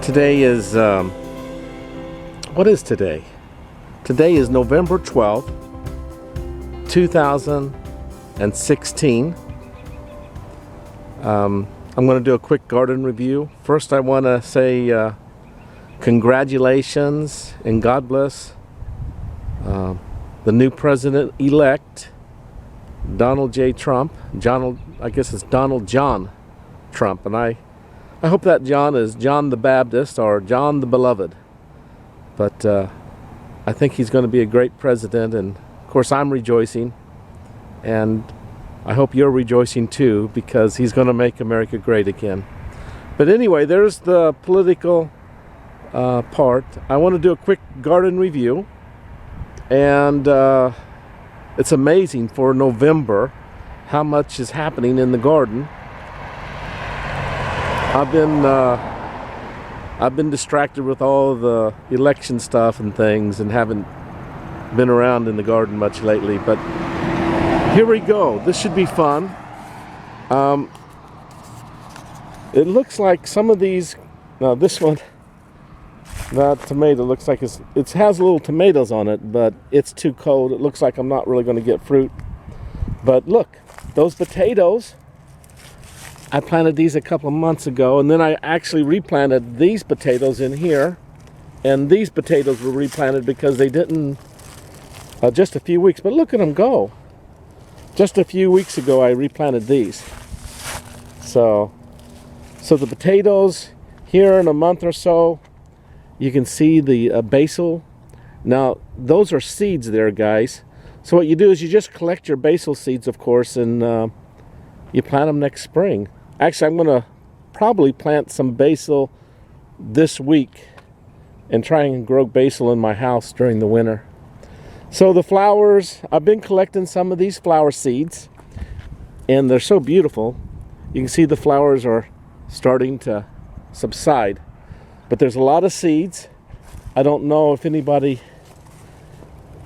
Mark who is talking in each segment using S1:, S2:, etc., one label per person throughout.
S1: Today is, what is today? Today is November 12th, 2016. I'm going to do a quick garden review. First, I want to say congratulations and God bless the new president-elect, Donald J. Trump. I guess it's Donald John Trump, and I hope that John is John the Baptist or John the Beloved. But I think he's going to be a great president, and of course I'm rejoicing, and I hope you're rejoicing too, because he's going to make America great again. But anyway, there's the political part. I want to do a quick garden review, and it's amazing for November how much is happening in the garden. I've been distracted with all the election stuff and things, and haven't been around in the garden much lately, but here we go. This should be fun. It looks like some of these, now this one, that tomato looks like it has little tomatoes on it, but it's too cold. It looks like I'm not really going to get fruit. But look, those potatoes, I planted these a couple of months ago, and then I actually replanted these potatoes in here, and these potatoes were replanted because they didn't, just a few weeks, but look at them go. Just a few weeks ago I replanted these. So the potatoes here in a month or so, you can see the basil. Now those are seeds there, guys. So what you do is you just collect your basil seeds, of course, and you plant them next spring. Actually, I'm going to probably plant some basil this week and try and grow basil in my house during the winter. So the flowers, I've been collecting some of these flower seeds, and they're so beautiful. You can see the flowers are starting to subside, but there's a lot of seeds. I don't know if anybody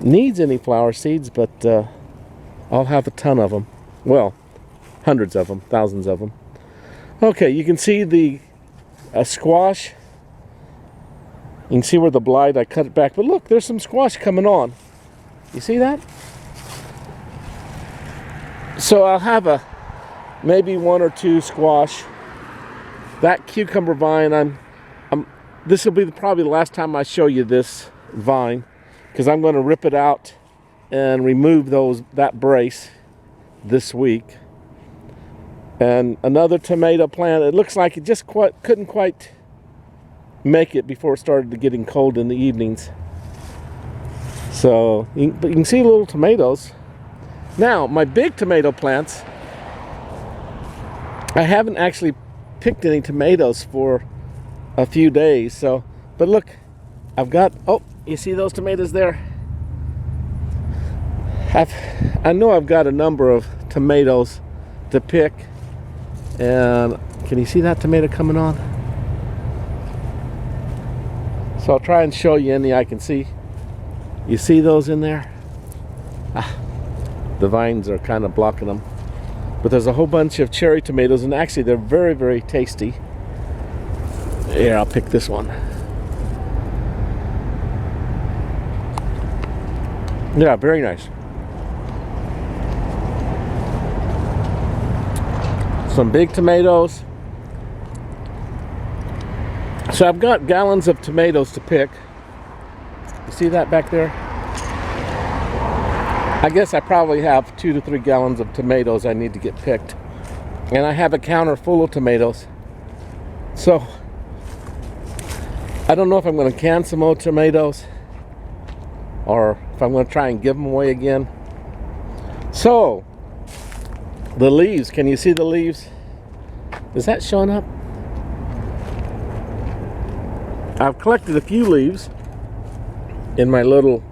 S1: needs any flower seeds, but I'll have a ton of them. Well, hundreds of them, thousands of them. Okay, you can see the squash. You can see where the blight, I cut it back, but look, there's some squash coming on. You see that? So I'll have maybe one or two squash. That cucumber vine, this will be probably the last time I show you this vine, because I'm going to rip it out and remove that brace this week. And another tomato plant. It looks like it just couldn't quite make it before it started getting cold in the evenings. So, but you can see little tomatoes. Now, my big tomato plants, I haven't actually picked any tomatoes for a few days. So, but look, I've got, oh, you see those tomatoes there? I know I've got a number of tomatoes to pick. And can you see that tomato coming on? So I'll try and show you any I can see. You see those in there? The vines are kind of blocking them. But there's a whole bunch of cherry tomatoes, and actually they're very, very tasty. Here, I'll pick this one. Yeah, very nice. Some big tomatoes. So I've got gallons of tomatoes to pick. You see that back there? I guess I probably have 2 to 3 gallons of tomatoes I need to get picked. And I have a counter full of tomatoes. So I don't know if I'm going to can some more tomatoes or if I'm going to try and give them away again. So the leaves, can you see the leaves? Is that showing up? I've collected a few leaves in my little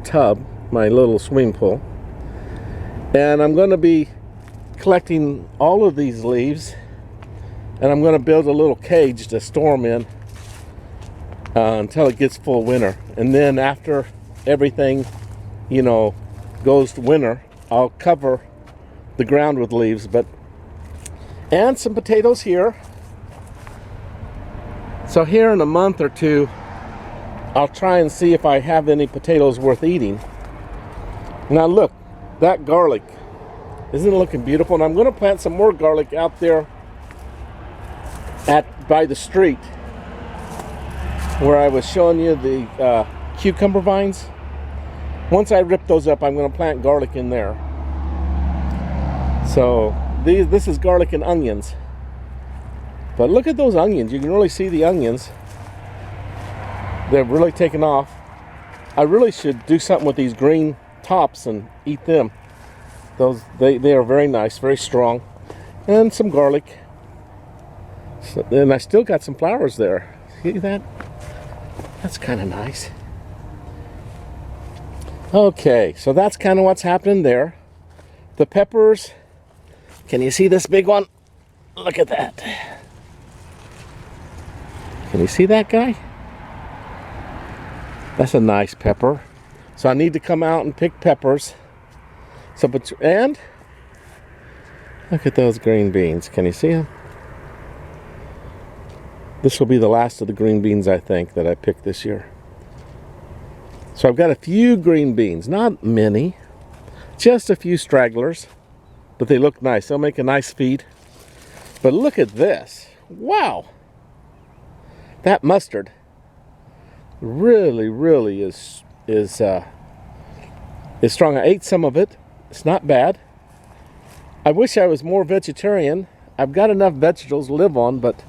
S1: tub, my little swimming pool. And I'm going to be collecting all of these leaves, and I'm going to build a little cage to store them in until it gets full winter. And then after everything, goes to winter, I'll cover the ground with leaves. And some potatoes here. So here in a month or two, I'll try and see if I have any potatoes worth eating. Now look, that garlic, isn't it looking beautiful? And I'm going to plant some more garlic out there by the street where I was showing you the cucumber vines. Once I rip those up, I'm going to plant garlic in there. So this is garlic and onions. But look at those onions. You can really see the onions. They're really taken off. I really should do something with these green tops and eat them. They are very nice, very strong. And some garlic. So, and I still got some flowers there. See that? That's kind of nice. Okay, so that's kind of what's happening there. The peppers. Can you see this big one? Look at that. Can you see that guy? That's a nice pepper. So I need to come out and pick peppers. So, and look at those green beans. Can you see them? This will be the last of the green beans, I think, that I picked this year. So I've got a few green beans, not many, just a few stragglers, but they look nice. They'll make a nice feed. But look at this. Wow. That mustard really is strong. I ate some of it. It's not bad. I wish I was more vegetarian. I've got enough vegetables to live on, but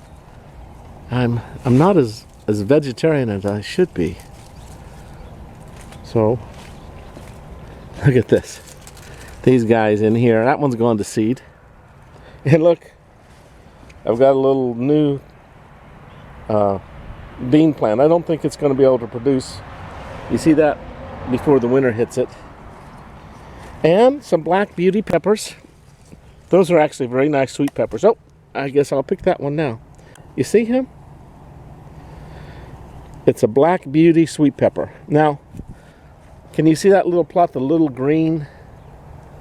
S1: I'm not as vegetarian as I should be. So look at this. These guys in here. That one's going to seed. And look, I've got a little new bean plant. I don't think it's going to be able to produce. You see that before the winter hits it. And some black beauty peppers. Those are actually very nice sweet peppers. Oh, I guess I'll pick that one now. You see him? It's a black beauty sweet pepper. Now, can you see that little plot, the little green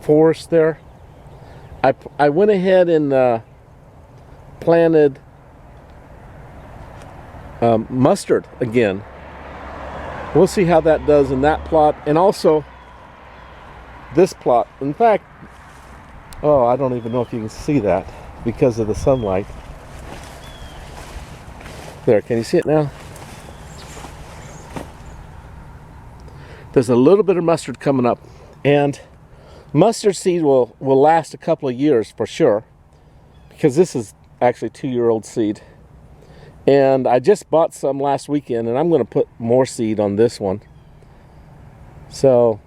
S1: forest there? I went ahead and planted mustard again. We'll see how that does in that plot, and also this plot. In fact, oh, I don't even know if you can see that because of the sunlight. There, can you see it now? There's a little bit of mustard coming up, and mustard seed will last a couple of years for sure, because this is actually 2-year-old seed. And I just bought some last weekend, and I'm going to put more seed on this one. So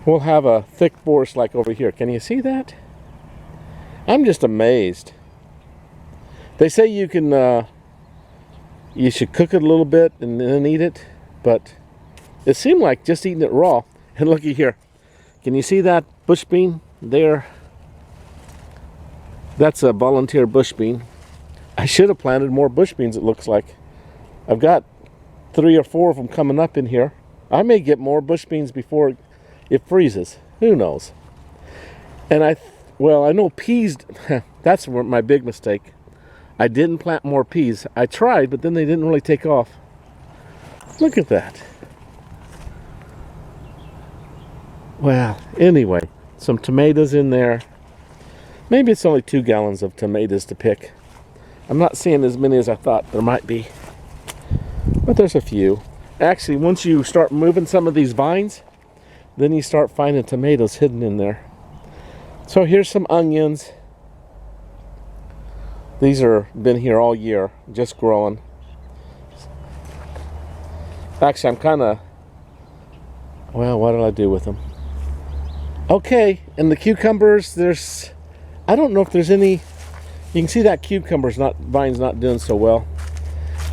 S1: we'll have a thick forest like over here. Can you see that? I'm just amazed. They say you can, you should cook it a little bit and then eat it, but it seemed like just eating it raw. And looky here. Can you see that bush bean there? That's a volunteer bush bean. I should have planted more bush beans, it looks like. I've got 3 or 4 of them coming up in here. I may get more bush beans before it freezes. Who knows? And I know peas, that's my big mistake. I didn't plant more peas. I tried, but then they didn't really take off. Look at that. Well, anyway, some tomatoes in there. Maybe it's only 2 gallons of tomatoes to pick. I'm not seeing as many as I thought there might be, but there's a few. Actually, once you start moving some of these vines, then you start finding tomatoes hidden in there. So here's some onions. These are been here all year, just growing. Actually, I'm kind of, well, what did I do with them? Okay, and the cucumbers, I don't know if there's any. You can see that vine's not doing so well.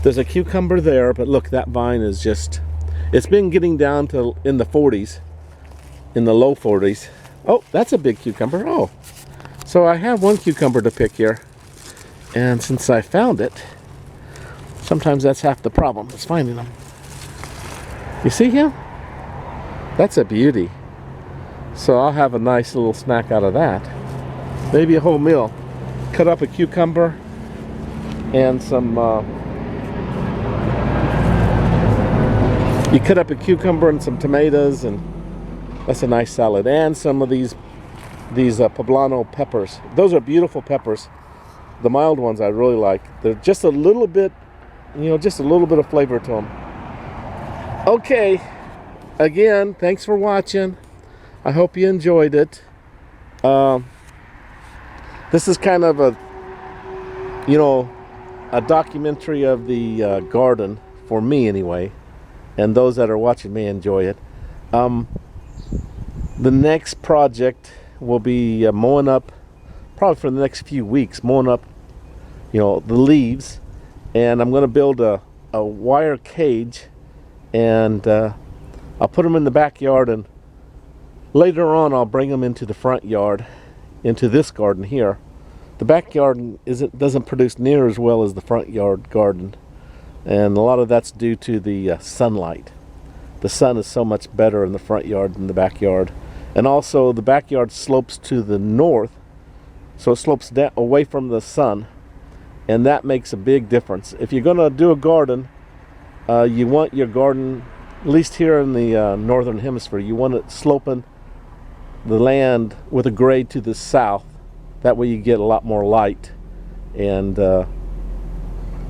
S1: There's a cucumber there, but look, that vine is just, it's been getting down to in the 40s, in the low 40s. Oh, that's a big cucumber. Oh, so I have 1 cucumber to pick here. And since I found it, sometimes that's half the problem, is finding them. You see him? That's a beauty. So I'll have a nice little snack out of that. Maybe a whole meal. Cut up a cucumber and some. You cut up a cucumber and some tomatoes, and that's a nice salad. And some of these poblano peppers. Those are beautiful peppers. The mild ones I really like. They're just a little bit, just a little bit of flavor to them. Okay, again, thanks for watching. I hope you enjoyed it. This is kind of a documentary of the garden, for me anyway, and those that are watching may enjoy it. The next project will be mowing up, probably for the next few weeks, mowing up, the leaves, and I'm going to build a wire cage, and I'll put them in the backyard, and later on I'll bring them into the front yard, into this garden here. The backyard doesn't produce near as well as the front yard garden, and a lot of that's due to the sunlight. The sun is so much better in the front yard than the backyard. And also the backyard slopes to the north, so it slopes down away from the sun, and that makes a big difference. If you're going to do a garden, you want your garden, at least here in the northern hemisphere, you want it sloping the land with a grade to the south. That way you get a lot more light. And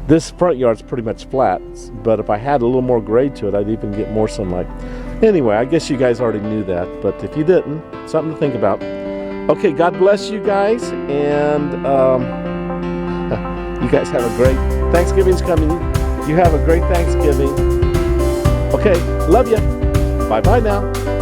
S1: this front yard's pretty much flat, but if I had a little more grade to it, I'd even get more sunlight. Anyway, I guess you guys already knew that, but if you didn't, something to think about. Okay, God bless you guys, and you guys have a great Thanksgiving's coming. You have a great Thanksgiving. Okay, love you. Bye-bye now.